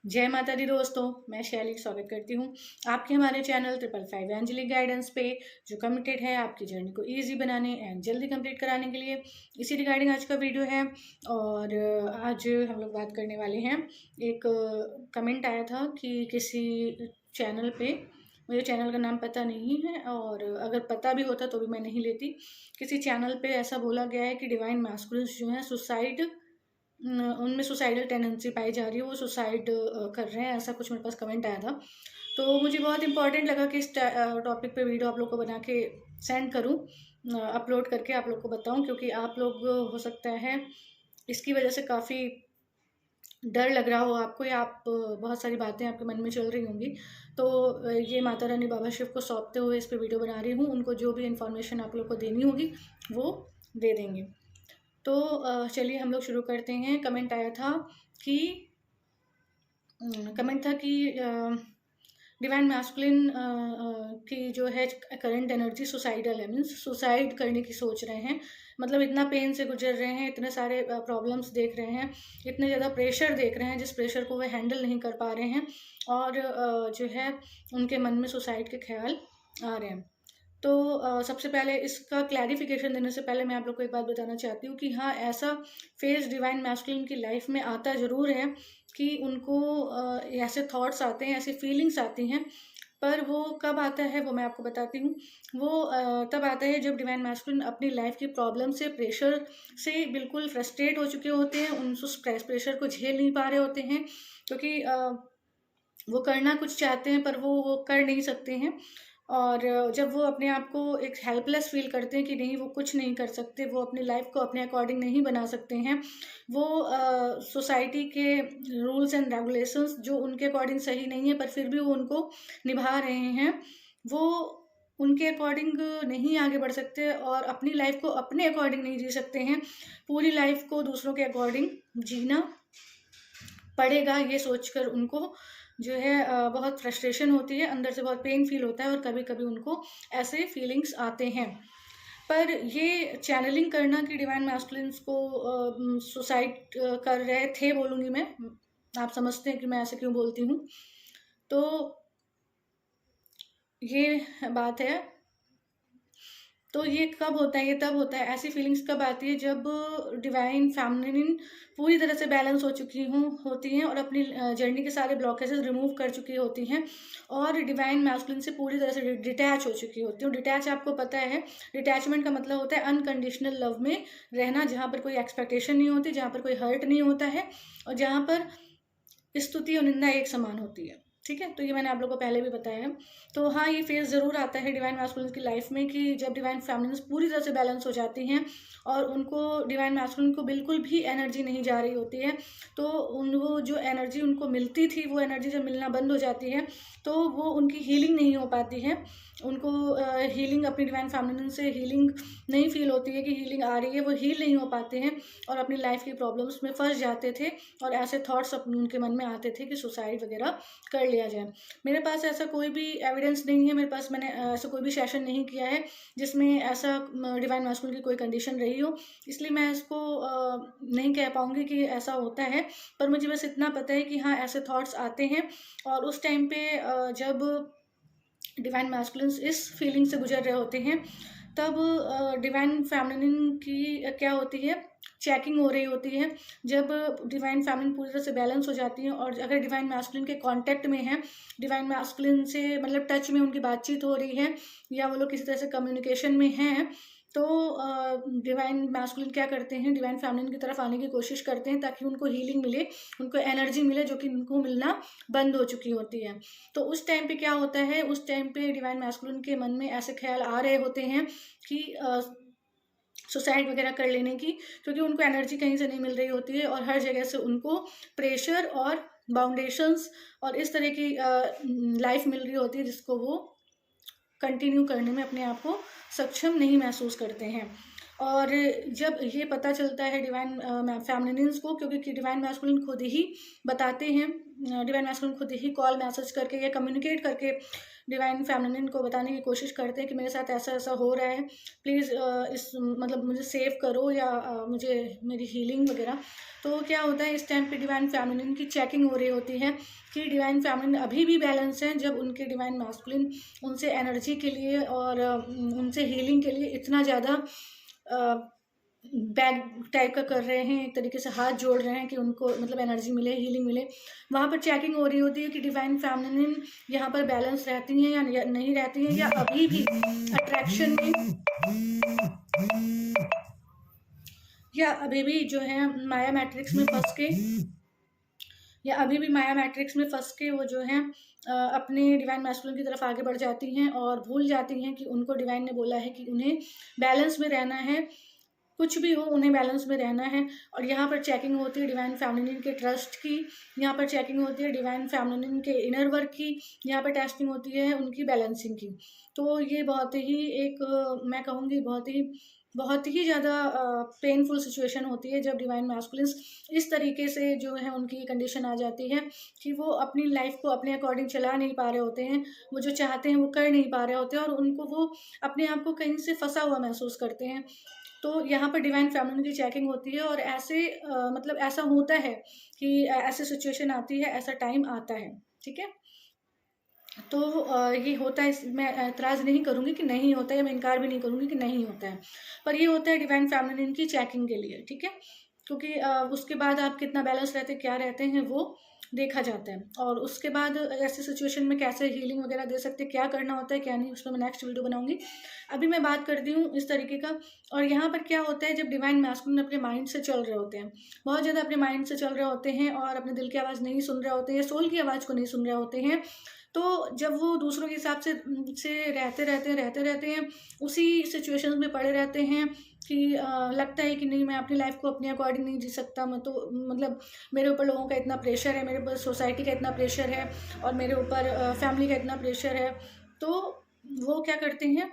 जय माता दी दोस्तों, मैं शैली स्वागत करती हूँ आपके हमारे चैनल 555 एंजेलिक गाइडेंस पे, जो कमिटेड है आपकी जर्नी को इजी बनाने एंड जल्दी कंप्लीट कराने के लिए। इसी रिगार्डिंग आज का वीडियो है। और आज हम लोग बात करने वाले हैं। एक कमेंट आया था कि किसी चैनल पे, मुझे चैनल का नाम पता नहीं है और अगर पता भी होता तो भी मैं नहीं लेती। किसी चैनल पे ऐसा बोला गया है कि डिवाइन मास्कुलिन्स जो है उनमें सुसाइडल टेंडेंसी पाई जा रही है, वो सुसाइड कर रहे हैं, ऐसा कुछ मेरे पास कमेंट आया था। तो मुझे बहुत इंपॉर्टेंट लगा कि इस टॉपिक पे वीडियो आप लोग को बना के सेंड करूं, अपलोड करके आप लोग को बताऊं, क्योंकि आप लोग हो सकता है इसकी वजह से काफ़ी डर लग रहा हो आपको, या आप बहुत सारी बातें आपके मन में चल रही होंगी। तो ये माता रानी बाबा शिव को सौंपते हुए इस पर वीडियो बना रही हूँ। उनको जो भी इन्फॉर्मेशन आप लोग को देनी होगी वो दे देंगे। तो चलिए हम लोग शुरू करते हैं। कमेंट था कि डिवाइन मैस्कुलिन की जो है करंट एनर्जी सुसाइडल है, मीन्स सुसाइड करने की सोच रहे हैं। मतलब इतना पेन से गुजर रहे हैं, इतने सारे प्रॉब्लम्स देख रहे हैं, इतने ज़्यादा प्रेशर देख रहे हैं, जिस प्रेशर को वे हैंडल नहीं कर पा रहे हैं, और जो है उनके मन में सुसाइड के ख्याल आ रहे हैं। तो सबसे पहले इसका क्लैरिफिकेशन देने से पहले मैं आप लोग को एक बात बताना चाहती हूँ कि हाँ, ऐसा फेज डिवाइन मैस्कुलिन की लाइफ में आता ज़रूर है कि उनको ऐसे थॉट्स आते हैं, ऐसी फीलिंग्स आती हैं। पर वो कब आता है वो मैं आपको बताती हूँ। वो तब आता है जब डिवाइन मैस्कुलिन अपनी लाइफ की प्रॉब्लम से, प्रेशर से बिल्कुल फ्रस्ट्रेट हो चुके होते हैं, उस प्रेशर को झेल नहीं पा रहे होते हैं, क्योंकि वो करना कुछ चाहते हैं पर वो कर नहीं सकते हैं। और जब वो अपने आप को एक हेल्पलेस फील करते हैं कि नहीं, वो कुछ नहीं कर सकते, वो अपनी लाइफ को अपने अकॉर्डिंग नहीं बना सकते हैं, वो सोसाइटी के रूल्स एंड रेगुलेशंस जो उनके अकॉर्डिंग सही नहीं है पर फिर भी वो उनको निभा रहे हैं, वो उनके अकॉर्डिंग नहीं आगे बढ़ सकते और अपनी लाइफ को अपने अकॉर्डिंग नहीं जी सकते हैं। पूरी लाइफ को दूसरों के अकॉर्डिंग जीना पड़ेगा, ये सोचकर उनको जो है बहुत फ्रस्ट्रेशन होती है, अंदर से बहुत पेन फील होता है, और कभी कभी उनको ऐसे फीलिंग्स आते हैं। पर ये चैनलिंग करना कि डिवाइन मैस्कुलिन्स को सुसाइड कर रहे थे, बोलूँगी मैं, आप समझते हैं कि मैं ऐसे क्यों बोलती हूँ। तो ये बात है। तो ये कब होता है, ये तब होता है, ऐसी फीलिंग्स कब आती है जब डिवाइन फेमिनिन पूरी तरह से बैलेंस हो चुकी होती हैं और अपनी जर्नी के सारे ब्लॉकेजेस रिमूव कर चुकी होती हैं, और डिवाइन मैस्कुलिन से पूरी तरह से डिटैच हो चुकी होती हैं। डिटैच आपको पता है, डिटैचमेंट का मतलब होता है अनकंडीशनल लव में रहना, जहाँ पर कोई एक्सपेक्टेशन नहीं होती, जहाँ पर कोई हर्ट नहीं होता है, और जहाँ पर स्तुति और निंदा एक समान होती है। ठीक है, तो ये मैंने आप लोगों को पहले भी बताया है। तो हाँ, ये फेज ज़रूर आता है डिवाइन मैस्कुलिन की लाइफ में कि जब डिवाइन फेमिनिन्स पूरी तरह से बैलेंस हो जाती हैं और उनको डिवाइन मैस्कुलिन को बिल्कुल भी एनर्जी नहीं जा रही होती है। तो वो जो एनर्जी उनको मिलती थी, वो एनर्जी जब मिलना बंद हो जाती है तो वो उनकी हीलिंग नहीं हो पाती है। उनको हीलिंग, अपनी डिवाइन फेमिनिन से हीलिंग नहीं फील होती है कि हीलिंग आ रही है, वो हील नहीं हो पाते हैं और अपनी लाइफ की प्रॉब्लम्स में फंस जाते थे, और ऐसे थॉट्स अपने उनके मन में आते थे कि सुसाइड वगैरह कर लिया जाए। मेरे पास ऐसा कोई भी एविडेंस नहीं है, मेरे पास, मैंने ऐसा कोई भी सेशन नहीं किया है जिसमें ऐसा डिवाइन मैस्कुलिन की कोई कंडीशन रही हो, इसलिए मैं इसको नहीं कह पाऊंगी कि ऐसा होता है। पर मुझे बस इतना पता है कि हाँ, ऐसे थॉट्स आते हैं, और उस टाइम पे जब डिवाइन मैस्कुलिन्स इस फीलिंग से गुजर रहे होते हैं, तब डिवाइन फेमिनिन की क्या होती है, चेकिंग हो रही होती है। जब डिवाइन फेमिनिन पूरी तरह से बैलेंस हो जाती है और अगर डिवाइन मैस्कुलिन के कांटेक्ट में है, डिवाइन मैस्कुलिन से मतलब टच में, उनकी बातचीत हो रही है, या वो लोग किसी तरह से कम्युनिकेशन में हैं, तो डिवाइन मैस्कुलिन क्या करते हैं, डिवाइन फेमिनिन की तरफ आने की कोशिश करते हैं ताकि उनको हीलिंग मिले, उनको एनर्जी मिले, जो कि उनको मिलना बंद हो चुकी होती है। तो उस टाइम पे क्या होता है, उस टाइम पे डिवाइन मैस्कुलिन के मन में ऐसे ख्याल आ रहे होते हैं कि सुसाइड वगैरह कर लेने की, क्योंकि उनको एनर्जी कहीं से नहीं मिल रही होती है और हर जगह से उनको प्रेशर और बाउंडेशंस और इस तरह की लाइफ मिल रही होती है जिसको वो कंटिन्यू करने में अपने आप को सक्षम नहीं महसूस करते हैं। और जब ये पता चलता है डिवाइन फेमिनिन्स को, क्योंकि डिवाइन मैस्कुलिन खुद ही बताते हैं, डिवाइन मैस्कुलिन खुद ही कॉल मैसेज करके या कम्युनिकेट करके डिवाइन फेमिनिन को बताने की कोशिश करते हैं कि मेरे साथ ऐसा ऐसा हो रहा है, प्लीज़ इस मतलब मुझे सेव करो या मुझे मेरी हीलिंग वगैरह। तो क्या होता है, इस टाइम पे डिवाइन फेमिनिन की चेकिंग हो रही होती है कि डिवाइन फेमिनिन अभी भी बैलेंस है, जब उनके डिवाइन मैस्कुलिन उनसे एनर्जी के लिए और उनसे हीलिंग के लिए इतना ज़्यादा बैग टाइप का कर रहे हैं, एक तरीके से हाथ जोड़ रहे हैं कि उनको मतलब एनर्जी मिले, हीलिंग मिले। वहाँ पर चेकिंग हो रही होती है कि डिवाइन फेमिनिन यहाँ पर बैलेंस रहती हैं या नहीं रहती हैं, या अभी भी अट्रैक्शन में, या अभी भी जो है माया मैट्रिक्स में फंस के, या अभी भी माया मैट्रिक्स में फंस के वो जो है अपने डिवाइन मैस्कुलिन की तरफ आगे बढ़ जाती हैं और भूल जाती हैं कि उनको डिवाइन ने बोला है कि उन्हें बैलेंस में रहना है, कुछ भी हो उन्हें बैलेंस में रहना है। और यहाँ पर चेकिंग होती है डिवाइन फेमिनिन के ट्रस्ट की, यहाँ पर चेकिंग होती है डिवाइन फेमिनिन के इनर वर्क की, यहाँ पर टेस्टिंग होती है उनकी बैलेंसिंग की। तो ये बहुत ही एक मैं कहूँगी बहुत ही ज़्यादा पेनफुल सिचुएशन होती है जब डिवाइन मैस्कुलिन्स इस तरीके से जो है उनकी कंडीशन आ जाती है कि वो अपनी लाइफ को अपने अकॉर्डिंग चला नहीं पा रहे होते हैं, वो जो चाहते हैं वो कर नहीं पा रहे होते हैं, और उनको वो अपने आप को कहीं से फंसा हुआ महसूस करते हैं। तो यहाँ पर डिवाइन फेमिनिन की चेकिंग होती है, और ऐसे मतलब ऐसा होता है कि ऐसी सिचुएशन आती है, ऐसा टाइम आता है, ठीक है। तो ये होता है, मैं एतराज़ नहीं करूँगी कि नहीं होता है, मैं इनकार भी नहीं करूँगी कि नहीं होता है, पर ये होता है डिवाइन फेमिनिन की चेकिंग के लिए, ठीक है। क्योंकि उसके बाद आप कितना बैलेंस रहते क्या रहते हैं वो देखा जाता है, और उसके बाद ऐसी सिचुएशन में कैसे हीलिंग वगैरह दे सकते हैं, क्या करना होता है क्या नहीं, उस पर मैं नेक्स्ट वीडियो बनाऊंगी। अभी मैं बात करती हूँ इस तरीके का। और यहाँ पर क्या होता है, जब डिवाइन मैस्कुलिन अपने माइंड से चल रहे होते हैं, बहुत ज़्यादा अपने माइंड से चल रहे होते हैं और अपने दिल की आवाज़ नहीं सुन रहे होते हैं, सोल की आवाज़ को नहीं सुन रहे होते हैं, तो जब वो दूसरों के हिसाब से रहते हैं, उसी सिचुएशंस में पड़े रहते हैं कि लगता है कि नहीं, मैं अपनी लाइफ को अपने अकॉर्डिंग नहीं जी सकता, मैं तो मतलब मेरे ऊपर लोगों का इतना प्रेशर है, मेरे ऊपर सोसाइटी का इतना प्रेशर है, और मेरे ऊपर फैमिली का इतना प्रेशर है। तो वो क्या करते हैं,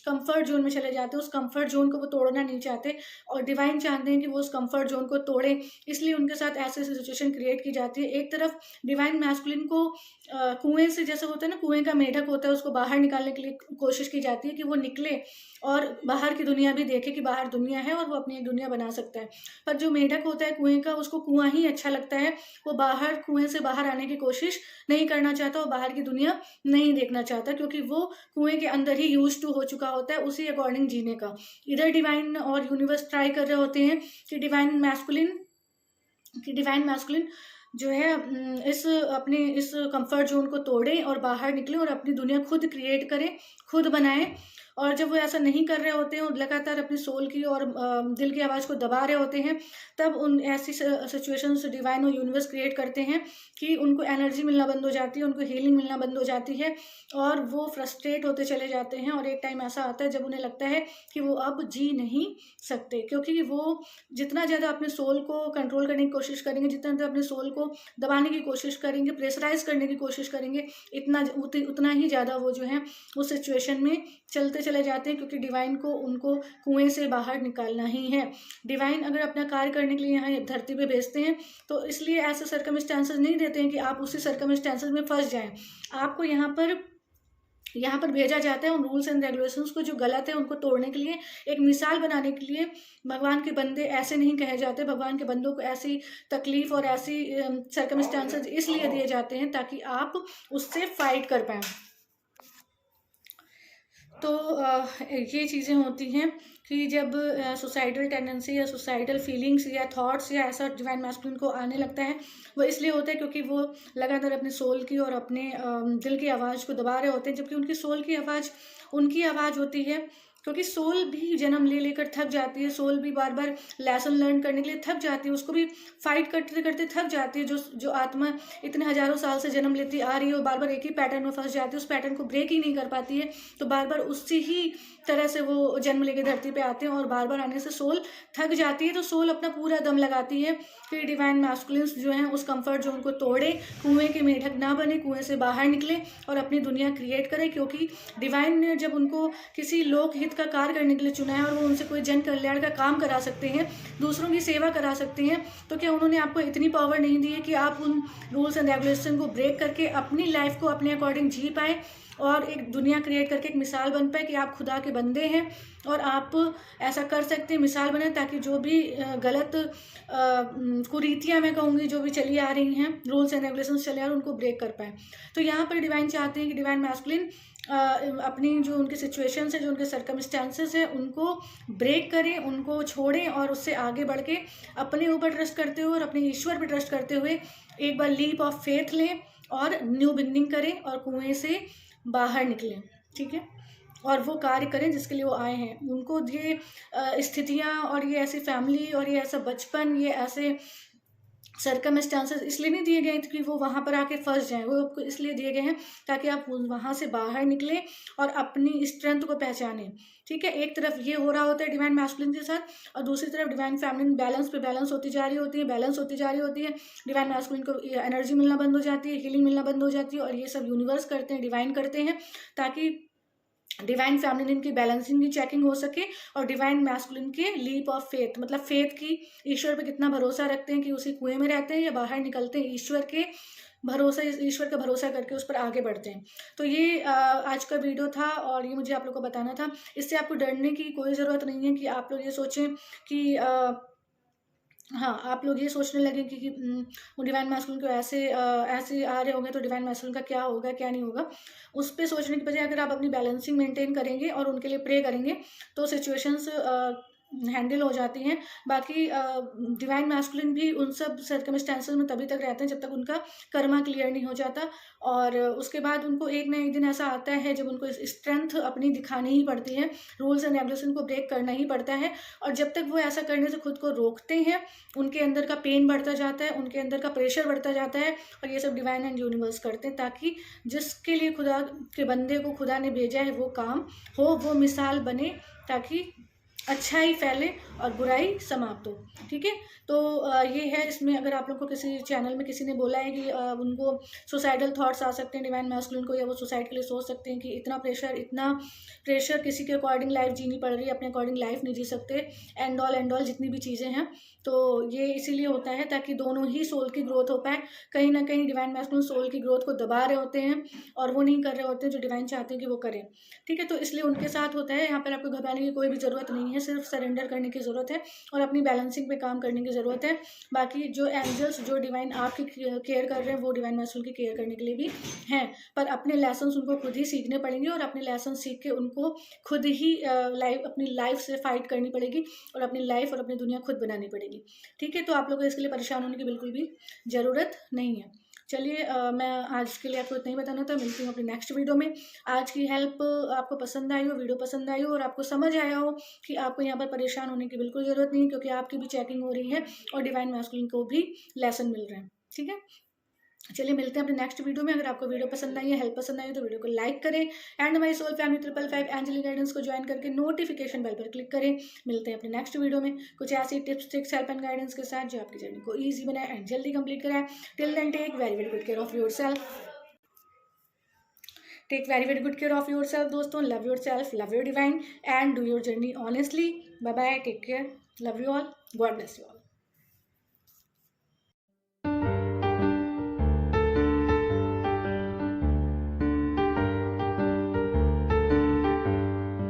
कंफर्ट जोन में चले जाते हैं, उस कंफर्ट जोन को वो तोड़ना नहीं चाहते, और डिवाइन चाहते हैं कि वो उस कंफर्ट जोन को तोड़े, इसलिए उनके साथ ऐसे सिचुएशन क्रिएट की जाती है। एक तरफ डिवाइन मैस्कुलिन को कुएं से, जैसे होता है ना, कुएं का मेढक होता है, उसको बाहर निकालने के लिए कोशिश की जाती है कि वो निकले और बाहर की दुनिया भी देखे कि बाहर दुनिया है और वो अपनी एक दुनिया बना सकता है। पर जो मेढक होता है कुएं का, उसको कुआं ही अच्छा लगता है, वो बाहर कुएं से बाहर आने की कोशिश नहीं करना चाहता, वो बाहर की दुनिया नहीं देखना चाहता, क्योंकि वो कुएं के अंदर ही यूज टू हो चुका होता है उसी अकॉर्डिंग जीने का। इधर डिवाइन और यूनिवर्स ट्राई कर रहे होते हैं कि डिवाइन मैस्कुलिन जो है इस कंफर्ट जोन को तोड़े और बाहर निकले और अपनी दुनिया खुद क्रिएट करे, खुद बनाए। और जब वो ऐसा नहीं कर रहे होते हैं और लगातार अपनी सोल की और दिल की आवाज़ को दबा रहे होते हैं, तब उन ऐसी सिचुएशंस डिवाइन और यूनिवर्स क्रिएट करते हैं कि उनको एनर्जी मिलना बंद हो जाती है, उनको हीलिंग मिलना बंद हो जाती है, और वो फ्रस्ट्रेट होते चले जाते हैं। और एक टाइम ऐसा आता है जब उन्हें लगता है कि वो अब जी नहीं सकते, क्योंकि वो जितना ज़्यादा अपने सोल को कंट्रोल करने की कोशिश करेंगे, जितना ज़्यादा अपने सोल को दबाने की कोशिश करेंगे, प्रेशराइज करने की कोशिश करेंगे, उतना ही ज़्यादा वो जो है उस सिचुएशन में चलते चले जाते हैं, क्योंकि डिवाइन को उनको कुएं से बाहर निकालना ही है। डिवाइन अगर अपना कार्य करने के लिए यहाँ धरती पे भेजते हैं, तो इसलिए ऐसे सर्कमस्टेंसेस नहीं देते हैं कि आप उसी सर्कमस्टेंसेस में फंस जाएं। आपको यहाँ पर भेजा जाता है उन रूल्स एंड रेगुलेशंस को जो गलत है उनको तोड़ने के लिए, एक मिसाल बनाने के लिए। भगवान के बंदे ऐसे नहीं कहे जाते, भगवान के बंदों को ऐसी तकलीफ और ऐसी सर्कमस्टेंसेस इसलिए दिए जाते हैं ताकि आप उससे फाइट कर पाएँ। तो ये चीज़ें होती हैं कि जब सुसाइडल टेंडेंसी या सुसाइडल फीलिंग्स या थॉट्स या ऐसा डिवाइन मैस्कुलिन को आने लगता है, वो इसलिए होता है क्योंकि वो लगातार अपने सोल की और अपने दिल की आवाज़ को दबा रहे होते हैं, जबकि उनकी सोल की आवाज़ उनकी आवाज़ होती है। क्योंकि सोल भी जन्म ले लेकर थक जाती है, सोल भी बार बार लेसन लर्न करने के लिए थक जाती है, उसको भी फाइट करते करते थक जाती है। जो आत्मा इतने हज़ारों साल से जन्म लेती आ रही है और बार बार एक ही पैटर्न में फंस जाती है, उस पैटर्न को ब्रेक ही नहीं कर पाती है, तो बार बार उसी ही तरह से वो जन्म लेके धरती पे आते हैं, और बार बार आने से सोल थक जाती है। तो सोल अपना पूरा दम लगाती है कि डिवाइन मैस्कुलिन्स जो हैं उस कंफर्ट जोन को तोड़े, कुएं के मेढक ना बने, कुएं से बाहर निकले और अपनी दुनिया क्रिएट करे। क्योंकि डिवाइन ने जब उनको किसी लोक हित का कार्य करने के लिए चुना है और वो उनसे कोई जन कल्याण का काम करा सकते हैं, दूसरों की सेवा करा सकते हैं, तो क्या उन्होंने आपको इतनी पावर नहीं दी है कि आप उन रूल्स एंड रेगुलेशन को ब्रेक करके अपनी लाइफ को अपने अकॉर्डिंग जी पाए और एक दुनिया क्रिएट करके एक मिसाल बन पाए कि आप खुदा के बंदे हैं और आप ऐसा कर सकते हैं, मिसाल बने, ताकि जो भी गलत कुरीतियाँ मैं कहूँगी जो भी चली आ रही हैं, रूल्स एंड रेगुलेशंस चले आ रहे हैं, उनको ब्रेक कर पाएँ। तो यहाँ पर डिवाइन चाहते हैं कि डिवाइन मैस्कुलिन अपनी जो उनकी सिचुएशंस है, जो उनके सर्कमस्टेंसेस है, उनको ब्रेक करें, उनको छोड़ें और उससे आगे बढ़ के अपने ऊपर ट्रस्ट करते हुए और अपने ईश्वर पर ट्रस्ट करते हुए एक बार लीप ऑफ फेथ लें और न्यू बिगनिंग करें और कुएं से बाहर निकलें, ठीक है, और वो कार्य करें जिसके लिए वो आए हैं। उनको ये स्थितियाँ और ये ऐसी फैमिली और ये ऐसा बचपन, ये ऐसे सर्कमस्टांसेस इसलिए नहीं दिए गए हैं कि वो वहाँ पर आके फंस जाएं, वो आपको इसलिए दिए गए हैं ताकि आप वहाँ से बाहर निकलें और अपनी स्ट्रेंथ को पहचानें, ठीक है। एक तरफ ये हो रहा होता है डिवाइन मैस्कुलिन के साथ और दूसरी तरफ डिवाइन फेमिनिन बैलेंस पे बैलेंस होती जा रही होती है, बैलेंस होती जा रही होती है। डिवाइन मैस्कुलिन को एनर्जी मिलना बंद हो जाती है, हीलिंग मिलना बंद हो जाती है और ये सब यूनिवर्स करते हैं, डिवाइन करते हैं, ताकि डिवाइन फेमिनिन की बैलेंसिंग की चेकिंग हो सके और डिवाइन मैस्कुलिन के लीप ऑफ फेथ, मतलब फेथ की, ईश्वर पे कितना भरोसा रखते हैं कि उसी कुएं में रहते हैं या बाहर निकलते हैं, ईश्वर के भरोसा, ईश्वर का भरोसा करके उस पर आगे बढ़ते हैं। तो ये आज का वीडियो था और ये मुझे आप लोगों को बताना था। इससे आपको डरने की कोई ज़रूरत नहीं है कि आप लोग ये सोचें कि हाँ, आप लोग ये सोचने लगे कि वो डिवाइन मैस्कुलिन को ऐसे ऐसे आ रहे होंगे तो डिवाइन मैस्कुलिन का क्या होगा, क्या नहीं होगा, उस पे सोचने की बजाय अगर आप अपनी बैलेंसिंग मेंटेन करेंगे और उनके लिए प्रे करेंगे तो सिचुएशंस हैंडल हो जाती हैं। बाकी डिवाइन मैस्कुलिन भी उन सब सर्कमस्टेंसेस में तभी तक रहते हैं जब तक उनका कर्मा क्लियर नहीं हो जाता और उसके बाद उनको एक ना एक दिन ऐसा आता है जब उनको स्ट्रेंथ अपनी दिखानी ही पड़ती है, रूल्स एंड रेगुलेशन को ब्रेक करना ही पड़ता है और जब तक वो ऐसा करने से खुद को रोकते हैं उनके अंदर का पेन बढ़ता जाता है, उनके अंदर का प्रेशर बढ़ता जाता है और ये सब डिवाइन एंड यूनिवर्स करते हैं ताकि जिसके लिए खुदा के बंदे को खुदा ने भेजा है वो काम हो, वो मिसाल बने, ताकि अच्छाई फैले और बुराई समाप्त हो, ठीक है। तो ये है इसमें। अगर आप लोग को किसी चैनल में किसी ने बोला है कि उनको सुसाइडल थॉट्स आ सकते हैं डिवाइन मैस्कुलिन को, या वो सुसाइड के लिए सोच सकते हैं कि इतना प्रेशर किसी के अकॉर्डिंग लाइफ जीनी पड़ रही है, अपने अकॉर्डिंग लाइफ नहीं जी सकते, एंड ऑल जितनी भी चीज़ें हैं, तो ये इसीलिए होता है ताकि दोनों ही सोल की ग्रोथ हो पाए। कहीं ना कहीं डिवाइन मैस्कुलिन सोल की ग्रोथ को दबा रहे होते हैं और वो नहीं कर रहे होते जो डिवाइन चाहते हैं कि वो करें, ठीक है। तो इसलिए उनके साथ होता है। यहाँ पर आपको घबराने की कोई भी ज़रूरत नहीं है, सिर्फ सरेंडर करने की ज़रूरत है और अपनी बैलेंसिंग पे काम करने की ज़रूरत है। बाकी जो एंजल्स, जो डिवाइन आपकी केयर कर रहे हैं, वो डिवाइन मैस्कुलिन की केयर करने के लिए भी हैं, पर अपने लेसन्स उनको खुद ही सीखने पड़ेंगे और अपने लेसन सीख के उनको खुद ही अपनी लाइफ से फाइट करनी पड़ेगी और अपनी लाइफ और अपनी दुनिया खुद बनानी पड़ेगी, ठीक है। तो आप लोगों को इसके लिए परेशान होने की बिल्कुल भी ज़रूरत नहीं है। चलिए, मैं आज के लिए आपको इतना ही बताना था। मिलती हूँ अपनी नेक्स्ट वीडियो में। आज की हेल्प आपको पसंद आई हो, वीडियो पसंद आई हो और आपको समझ आया हो कि आपको यहाँ पर परेशान होने की बिल्कुल ज़रूरत नहीं है, क्योंकि आपकी भी चेकिंग हो रही है और डिवाइन मैस्कुलिन को भी लेसन मिल रहे हैं, ठीक है। चलिए, मिलते हैं अपने नेक्स्ट वीडियो में। अगर आपको वीडियो पसंद आई है, हेल्प पसंद आई है, तो वीडियो को लाइक करें and my soul family 555 angelic guidance को ज्वाइन करके नोटिफिकेशन बेल पर क्लिक करें। मिलते हैं अपने नेक्स्ट वीडियो में कुछ ऐसी tips, tricks, help and guidance के साथ जो आपकी जर्नी को ईजी बनाए एंड जल्दी कंप्लीट कराए। Till then take very very good care of yourself. Take very very good care of yourself दोस्तों। Love yourself, love your divine and do your journey honestly. Bye bye, take care, love you all, God bless you all.